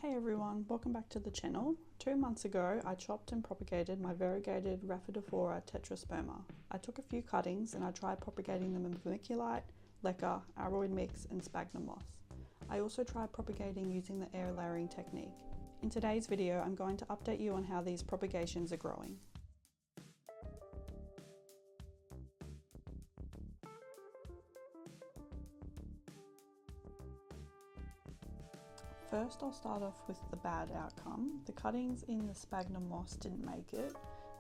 Hey everyone, welcome back to the channel. 2 months ago I chopped and propagated my variegated Rhaphidophora Tetrasperma. I took a few cuttings and I tried propagating them in vermiculite, leca, aroid mix and sphagnum moss. I also tried propagating using the air layering technique. In today's video I'm going to update you on how these propagations are growing. First, I'll start off with the bad outcome. The cuttings in the sphagnum moss didn't make it.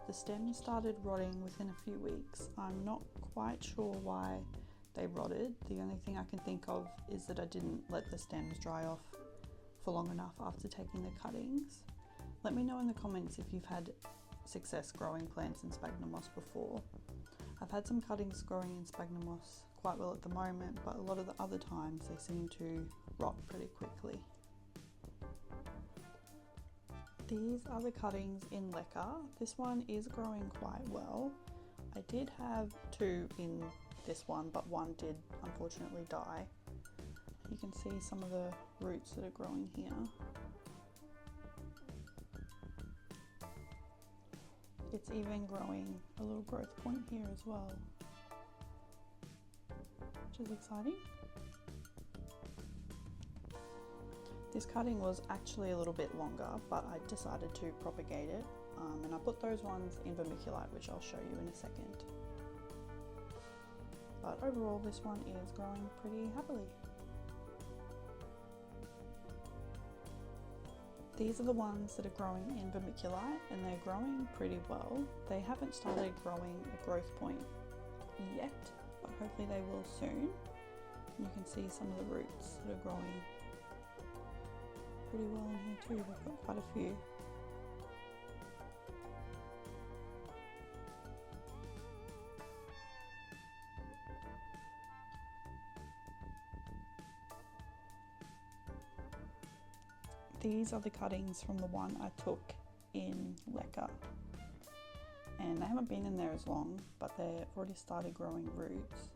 The stems started rotting within a few weeks. I'm not quite sure why they rotted. The only thing I can think of is that I didn't let the stems dry off for long enough after taking the cuttings. Let me know in the comments if you've had success growing plants in sphagnum moss before. I've had some cuttings growing in sphagnum moss quite well at the moment, but a lot of the other times they seem to rot pretty quickly. These are the cuttings in leca. This one is growing quite well. I did have 2 in this one, but one did unfortunately die. You can see some of the roots that are growing here. It's even growing a little growth point here as well, which is exciting. This cutting was actually a little bit longer, but I decided to propagate it, and I put those ones in vermiculite, which I'll show you in a second. But overall, this one is growing pretty happily. These are the ones that are growing in vermiculite, and they're growing pretty well. They haven't started growing a growth point yet, but hopefully they will soon. You can see some of the roots that are growing pretty well in here too. We've got quite a few. These are the cuttings from the one I took in leca, and they haven't been in there as long, but they've already started growing roots.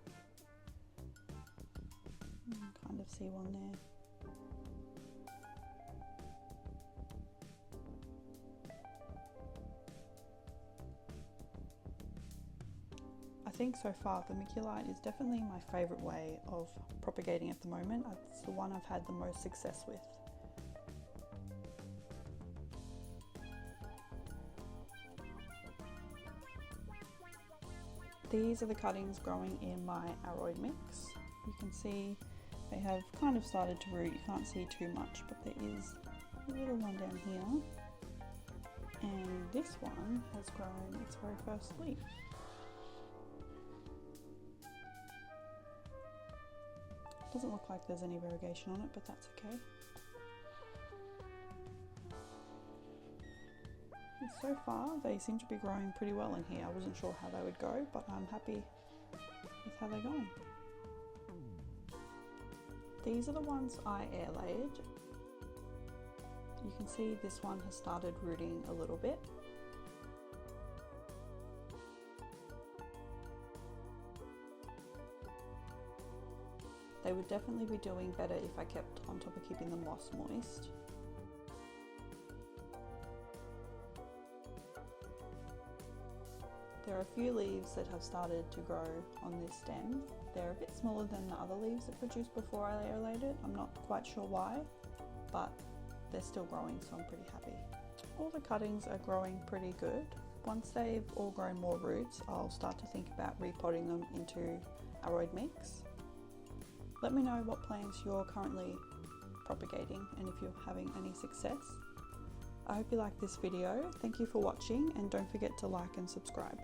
You can kind of see one there. I think so far vermiculite is definitely my favourite way of propagating at the moment. It's the one I've had the most success with. These are the cuttings growing in my aroid mix. You can see they have kind of started to root. You can't see too much, but there is a little one down here. And this one has grown its very first leaf. Doesn't look like there's any variegation on it, but that's okay. And so far they seem to be growing pretty well in here. I wasn't sure how they would go, but I'm happy with how they're going. These are the ones I air layered. You can see this one has started rooting a little bit. They would definitely be doing better if I kept on top of keeping the moss moist. There are a few leaves that have started to grow on this stem. They're a bit smaller than the other leaves that produced before I air layered it. I'm not quite sure why, but they're still growing, so I'm pretty happy. All the cuttings are growing pretty good. Once they've all grown more roots, I'll start to think about repotting them into aroid mix. Let me know what plants you're currently propagating and if you're having any success. I hope you liked this video. Thank you for watching, and don't forget to like and subscribe.